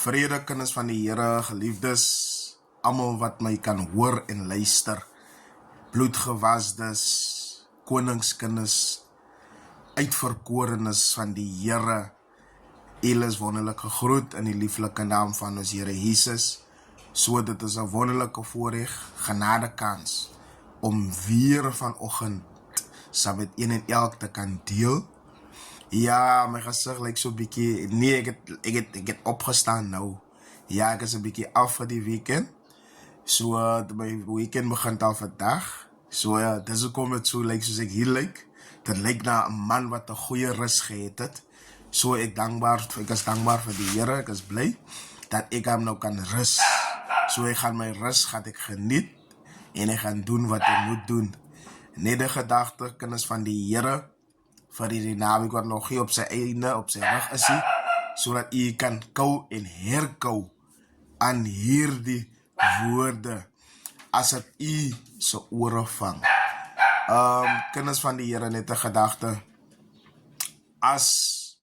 Vrede kinders van die Here, geliefdes, almal wat my kan hoor en luister, bloedgewasdes, koningskinders, uitverkorenes van die Here, julle is wonderlik gegroet in die lieflike naam van ons Here Jesus. So dit is 'n wonderlike voorreg, genadekans om weer vanoggend saam met een en elk te kan deel. Ja, my gesig lyk so bietjie, nee, ek het opgestaan nou. Ja, ek is 'n bietjie af vir die weekend. So, my weekend begin al vandag. So, ja, dis hoekom dit so lyk soos ek hier lyk. Dit lyk na 'n man wat 'n goeie rus gehad het. So, ek is dankbaar vir die Here. Ek is bly dat ek hom nou kan rus. So, ek gaan my rus, gaan ek geniet en ek gaan doen wat ek moet doen. Net 'n gedagte, kinders van die Here, vir die naweek wat nog hier op sy einde, op sy rug is hy, sodat u kan kou en herkou aan hierdie woorde, as het u se ore vang. Kinders van die Here, net 'n gedagte, as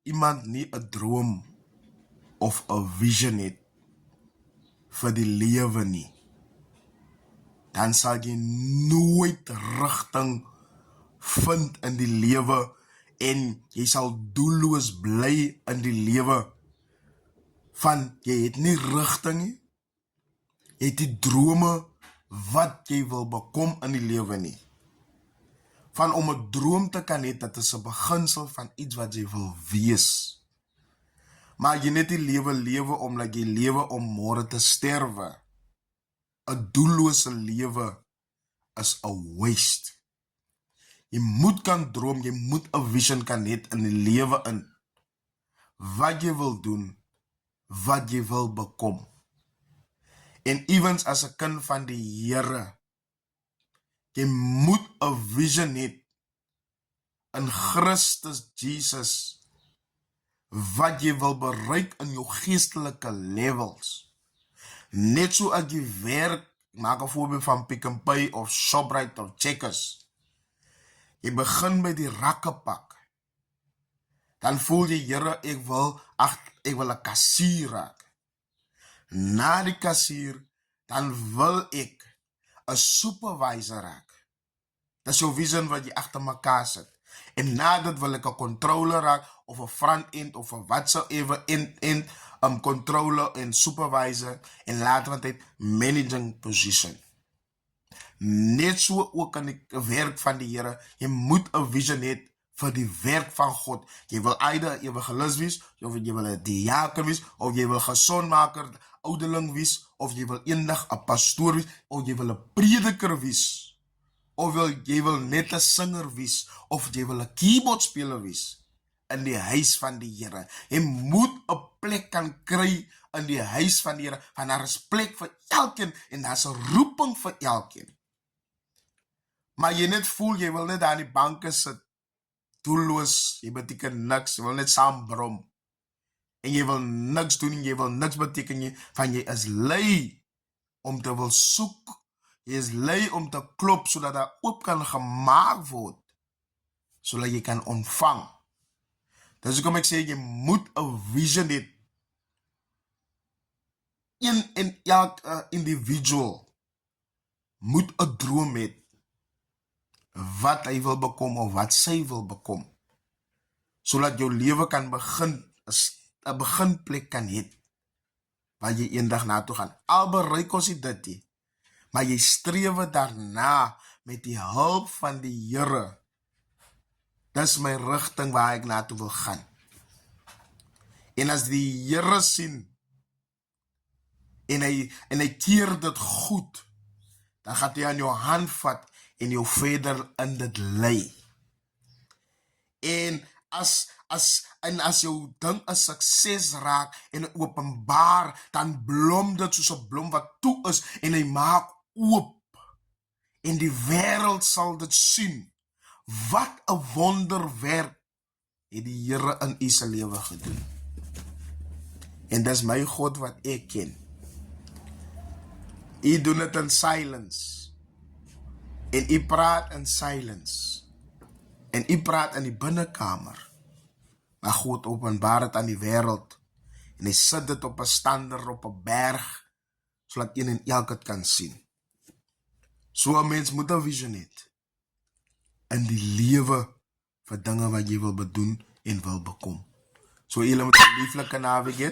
iemand nie 'n droom of 'n vision het vir die lewe nie, dan sal jy nooit rigting vind in die lewe en jy sal doelloos bly in die lewe van jy het nie rigting nie, jy het die drome wat jy wil bekom in die lewe nie. Van om 'n droom te kan hê, dit is 'n beginsel van iets wat jy wil wees. Maar jy net die lewe omdat jy lewe om môre te sterwe. 'n doellose lewe is 'n waste. Jy moet kan droom, jy moet 'n vision kan hê in die lewe in. Wat jy wil doen, wat jy wil bekom. En evens as 'n kind van die Here, jy moet 'n vision hê in Christus Jesus, wat jy wil bereik in jou geestelike levels. Net so as jy werk, maak 'n voorbeeld van Pick n Pay of Shoprite of Checkers. Jy begin by die rakkepak. Dan voel jy, Here, ek wil 'n kassier raak. Na die kassier, dan wil ek 'n supervisor raak. Dis jou vision wat jy agter mekaar sit. En na dit wil ek 'n controller raak, of 'n front end, of 'n whatsoever end, controller en supervisor, en later tyd managing position. Net so ook in die werk van die Here, jy moet 'n vision hê vir die werk van God. Jy wil either evangelis wees, of jy wil 'n diaken wees, of jy wil gesondmaker, ouderling wees, of jy wil eendag 'n pastoor wees, of jy wil 'n prediker wees, of jy wil net 'n singer wees, of jy wil 'n keyboardspeler wees in die huis van die Here. Jy moet 'n plek kan kry in die huis van die Here, want daar is plek vir elkeen en daar is 'n roeping vir elkeen. Maar jy net voel, jy wil net daar in die banke sit, doelloos, jy beteken niks, jy wil net saam brom. En jy wil niks doen en jy wil niks beteken nie, van jy is lui om te wil soek, jy is lui om te klop, sodat daar oop kan gemaak word, sodat jy kan ontvang. Dis hoekom ek sê, jy moet 'n vision hê. Een en elke individual moet 'n droom hê, wat hy wil bekom of wat sy wil bekom, sodat jou lewe kan begin, 'n beginplek kan hê, waar jy eendag na toe gaan. Al bereik ons dit nie, maar jy streef daarna met die hulp van die Here. Dis my rigting waar ek na toe wil gaan. En as die Here sien, en hy keer dit goed, dan gaat hy aan jou hand vat en jou verder in dit lei. En as jou ding 'n sukses raak en openbaar, dan blom dit soos 'n blom wat toe is en hy maak oop. En die wêreld sal dit sien. Wat 'n wonderwerk het die Here in u se lewe gedoen. En dis my God wat ek ken. U doen dit in silence. En u praat in silence. En u praat in die binnekamer. Maar God openbaar het aan die wêreld. En hy sit dit op 'n stander op 'n berg, sodat een en elk het kan sien. So 'n mens moet 'n vision hê in die lewe vir dinge wat jy wil bedoen en wil bekom. So julle moet 'n lieflike naweek hê.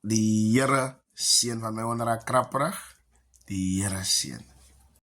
Die Here seën van my onder 'n krapperig. Die Here seën.